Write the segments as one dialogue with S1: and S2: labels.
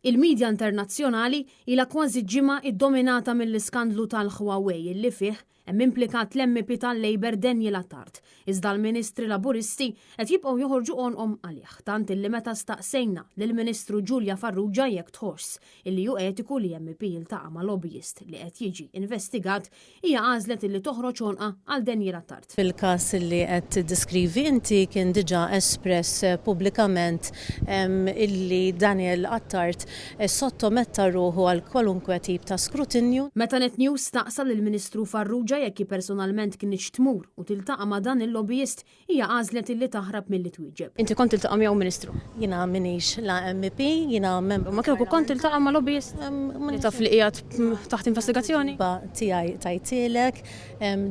S1: Il-medja internazzjonali ilha kważi ġimgħa iddominata mill-iskandlu tal-Huawei li fih hemm implikat l-MP tal-Labor Daniel Attard. Iżda l-Ministri Laburisti qed jibqgħu joħorġu qonqhom għalih, tant illi meta staqsejna lill-Ministru Giulia Farrugia jekk tħoss illi hu etiku li MP jiltaqa' ma' lobbyist li qed jiġi investigat, hija għażlet illi toħroġ ħonqa għal Daniel Attard.
S2: Fil-każ li qed tiddeskrivi inti kien diġà espress pubblikament illi Daniel Attard sottometta ruħu għal kwalunkwe tip ta' skrutinju.
S1: Meta Net News staqsa lill-Ministru Farrugia jekk personalment kienx tmur u tiltaqa' ma' dan il-lobbyist, hija għażlet illi taħrab milli twieġeb. Inti kont tiltaqa' miegħu Ministru?
S2: Jiena minix la MP, jiena membru.
S1: Ma kieku kont tiltaqa' ma' lobbyist? Taf li qiegħed taħt investigazzjoni?
S2: Tiegħi tajtilek,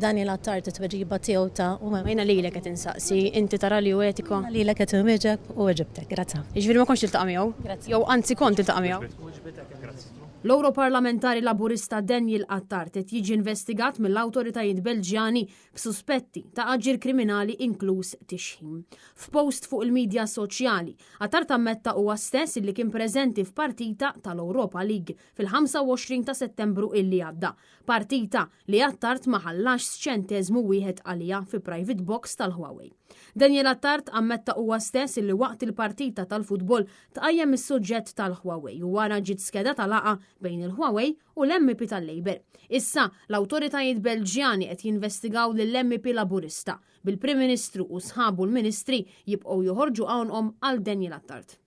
S2: Daniel Attard it-tweġiba tiegħu ta'
S1: Jiena lilek qed insaqsi, inti tara li hu etiku?
S2: Lilek qed imieġeb u weġibtek, grazzi.
S1: Jiġifieri ma kontx tiltaqa' miegħu? Jew anzi kont tiltaqa' miegħu? L-Europarlamentari Laburista Daniel Attard qed jiġi investigat mill-awtoritajiet Belġjani b'suspetti ta' aġir kriminali inkluż tixħim. F'post fuq il-medja soċjali, Attard ammetta huwa stess illi kien preżenti f'partita tal-Europa League fil-25 ta' Settembru illi għadda, partita li Attard ma ħallax ċenteżmu wieħed għalija fi private box tal-Huawei. Daniel Attard ammetta huwa stess illi waqt il-partita tal-futbol tqajjem is-suġġett tal-Huawei u wara ġiet skeda tal-laqa bejn il-Huawei u l-MP tal-Labor. Issa l-awtoritajiet Belġjani qed jinvestigaw lill-MP Laburista bil-Prim Ministru u sħabu l-Ministri jibqgħu joħorġu hawnhom għal Daniel Attard.